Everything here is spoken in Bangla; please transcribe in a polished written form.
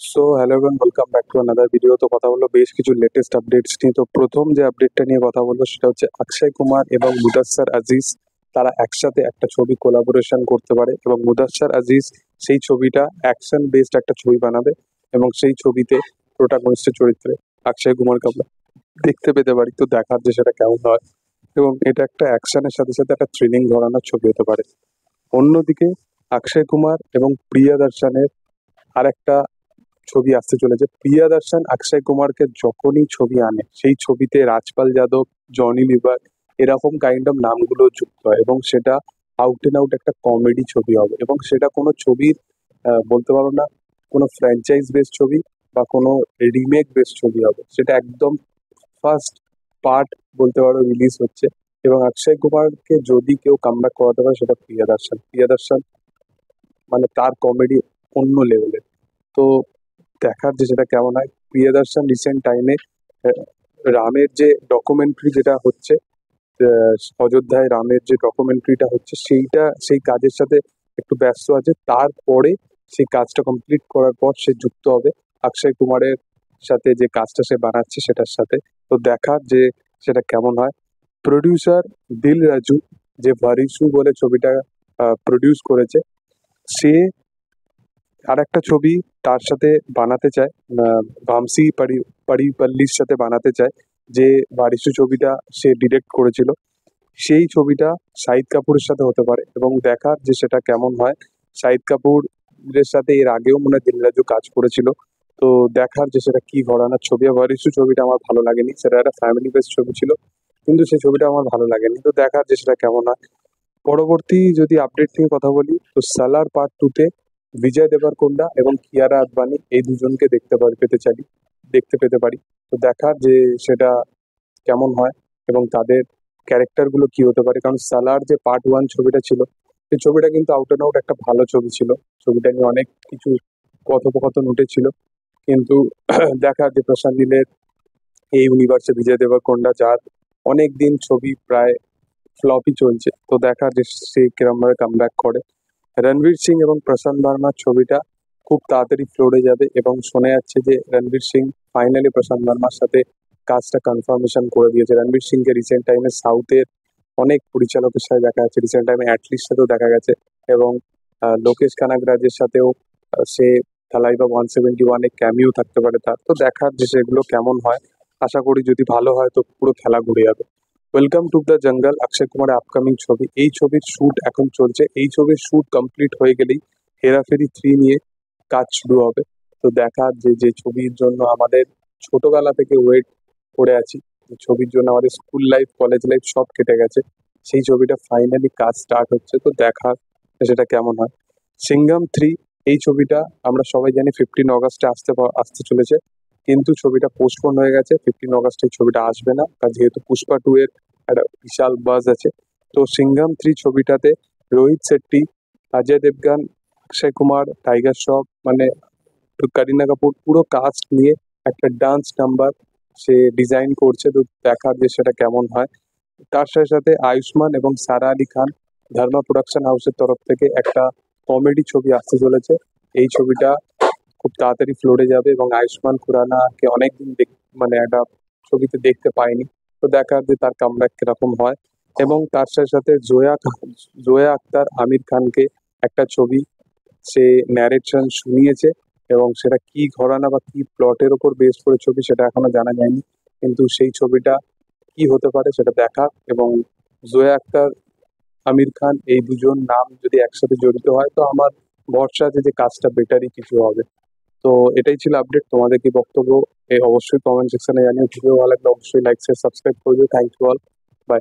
So hello everyone, welcome back to another video. তো কথা বললো বেশ কিছু লেটেস্ট আপডেটস নিয়ে। তো প্রথম যে আপডেটটা নিয়ে কথা বলবো সেটা হচ্ছে অক্ষয় কুমার এবং মুদাস্সার আজিজ তারা একসাথে একটা ছবি কোলাবোরেশন করতে পারে, এবং মুদাস্সার আজিজ সেই ছবিটা অ্যাকশন বেসড একটা ছবি বানাবে, এবং সেই ছবিতে প্রোটাগনিস্টের চরিত্রে অক্ষয় কুমারকে আমরা দেখতে পেতে পারি। তো দেখার যে সেটা কেমন হয়, এবং এটা একটা অ্যাকশনের সাথে সাথে একটা থ্রিলিং ধরানোর ছবি হতে পারে। অন্যদিকে অক্ষয় কুমার এবং প্রিয়া দর্শনের আরেকটা ছবি আসতে চলেছে। প্রিয়া দর্শন অক্ষয় কুমারকে যখনই ছবি আনে, সেই ছবিতে রাজপাল যাদব, জনি লিভার এরকম কাইন্ড অফ নামগুলো যুক্ত হয়, এবং সেটা আউট এন্ড আউট একটা কমেডি ছবি হবে। এবং সেটা কোনো ছবির বলতে পারো না কোনো ফ্র্যাঞ্চাইজ বেস ছবি বা কোনো রিমেক বেস ছবি হবে, সেটা একদম ফার্স্ট পার্ট বলতে পারো রিলিজ হচ্ছে। এবং অক্ষয় কুমারকে যদি কেউ কামব্যাক করাতে পারে সেটা প্রিয়া দর্শন। প্রিয়া দর্শন মানে তার কমেডি অন্য লেভেলের। তো দেখার যে সেটা কেমন হয়। প্রিয়দর্শন রিসেন্ট টাইমে রামের যে ডকুমেন্টারি যেটা হচ্ছে, অযোধ্যায় রামের যে ডকুমেন্টারিটা হচ্ছে, সেই কাজের সাথে একটু ব্যস্ত আছে। তারপরে সেই কাজটা কমপ্লিট করার পর সে যুক্ত হবে অক্ষয় কুমারের সাথে, যে কাজটা সে বানাচ্ছে সেটার সাথে। তো দেখার যে সেটা কেমন হয়। প্রডিউসার দিল রাজু, যে ভারিসু বলে ছবিটা প্রডিউস করেছে, সে আর একটা ছবি তার সাথে বানাতে চায়, ভামসি পারিপাল্লির সাথে বানাতে চায়, যে বারিসু ছবিটা সে ডিরেক্ট করেছিল। সেই ছবিটা শাহিদ কাপুরের সাথে হতে পারে, এবং দেখার যে সেটা কেমন হয়। শাহিদ কাপুরের সাথে এর আগেও মনে হয় দিল রাজু কাজ করেছিল। তো দেখার যে সেটা কি ঘরানার ছবি। আর বারিসু ছবিটা আমার ভালো লাগেনি, সেটা একটা ফ্যামিলি বেস ছবি ছিল, কিন্তু সেই ছবিটা আমার ভালো লাগেনি। তো দেখার যে সেটা কেমন হয়। পরবর্তী যদি আপডেট নিয়ে কথা বলি, তো সালার পার্ট 2-তে বিজয় দেবরকোন্ডা এবং কিয়ারা আদবানি এই দুজনকে দেখতে পেতে পারি। তো দেখার যে সেটা কেমন হয়, এবং তাদের ক্যারেক্টারগুলো কি হতে পারে। কারণ সালার যে পার্ট 1 ছবিটা ছিল, সেই ছবিটা কিন্তু আউট অ্যান্ড আউট একটা ভালো ছবি ছিল। ছবিটা নিয়ে অনেক কিছু কথোপকথন উঠেছিল, কিন্তু দেখার যে প্রশান্ত নীলের এই ইউনিভার্সে বিজয় দেবরকোন্ডা, যার অনেক দিন ছবি প্রায় ফ্লপই চলছে, তো দেখার যে সে কিরম ভাবে কামব্যাক করে। রণবীর সিং এবং প্রশান্ত ভার্মার ছবিটা খুব তাড়াতাড়ি ফ্লোরে যাবে, এবং শোনা যাচ্ছে যে রণবীর সিং ফাইনালি প্রশান্ত ভার্মার সাথে কাজটা কনফার্মেশন করে দিয়েছে। রণবীর সিংকে রিসেন্ট টাইমে সাউথের অনেক পরিচালকের সাথে দেখা যাচ্ছে, রিসেন্ট টাইমে অ্যাটলির সাথেও দেখা গেছে, এবং লোকেশ কানাগরাজের সাথেও সে থালাইভা 171-এ ক্যামিও থাকতে পারে তার। তো দেখার যে সেগুলো কেমন হয়। আশা করি যদি ভালো হয় তো পুরো খেলা ঘুরে যাবে। ওয়েলকাম টু দ্য জঙ্গল অক্ষয় কুমারের আপকামিং ছবি। এই ছবির শুট এখন চলছে। এই ছবির শুট কমপ্লিট হয়ে গেলেই হেরাফেরি 3 নিয়ে কাজ শুরু হবে। তো দেখার যে যে ছবির জন্য আমাদের ছোটবেলা থেকে ওয়েট করে আছি, যে ছবির জন্য আমাদের স্কুল লাইফ, কলেজ লাইফ সব কেটে গেছে, সেই ছবিটা ফাইনালি কাজ স্টার্ট হচ্ছে। তো দেখার সেটা কেমন হয়। সিঙ্ঘম 3 এই ছবিটা আমরা সবাই জানি 15 অগাস্টে আসতে চলেছে, কিন্তু ছবিটা পোস্টপোন হয়ে গেছে। 15 অগাস্টে এই ছবিটা আসবে না, কারণ যেহেতু পুষ্পা 2 এর একটা বিশাল বাজ আছে। তো সিঙ্ঘম 3 ছবিটাতে রোহিত শেট্টি, অজয় দেবগান, অক্ষয় কুমার, টাইগার শ্রফ মানে করিনা কাপুর পুরো কাস্ট নিয়ে একটা ডান্স নাম্বার সে ডিজাইন করছে। তো দেখার যে সেটা কেমন হয়। তার সাথে সাথে আয়ুষ্মান এবং সারা আলি খান ধর্মা প্রোডাকশন হাউসের তরফ থেকে একটা কমেডি ছবি আসতে চলেছে। এই ছবিটা খুব তাড়াতাড়ি ফ্লোরে যাবে, এবং আয়ুষ্মান খুরানাকে অনেকদিন মানে একটা ছবিতে দেখতে পাইনি। তো দেখার যে তার কামব্যাক কিরকম হয়। এবং তার সাথে সাথে জোয়া আক্তার আমির খানকে একটা ছবি সে ন্যারেশন শুনিয়েছে, এবং সেটা কি ঘরানা বা কি প্লটের ওপর বেস করে ছবি সেটা এখনো জানা যায়নি, কিন্তু সেই ছবিটা কি হতে পারে সেটা দেখার। এবং জোয়া আক্তার, আমির খান এই দুজন নাম যদি একসাথে জড়িত হয়, তো আমার ভরসা আছে যে কাজটা বেটারই কিছু হবে। তো এটাই ছিল আপডেট। তোমাদের কি বক্তব্য অবশ্যই কমেন্ট সেকশনে জানিও। ভিডিও ভালো লাগলে অবশ্যই লাইক শেয়ার সাবস্ক্রাইব করে দিও। Thank you all. বাই।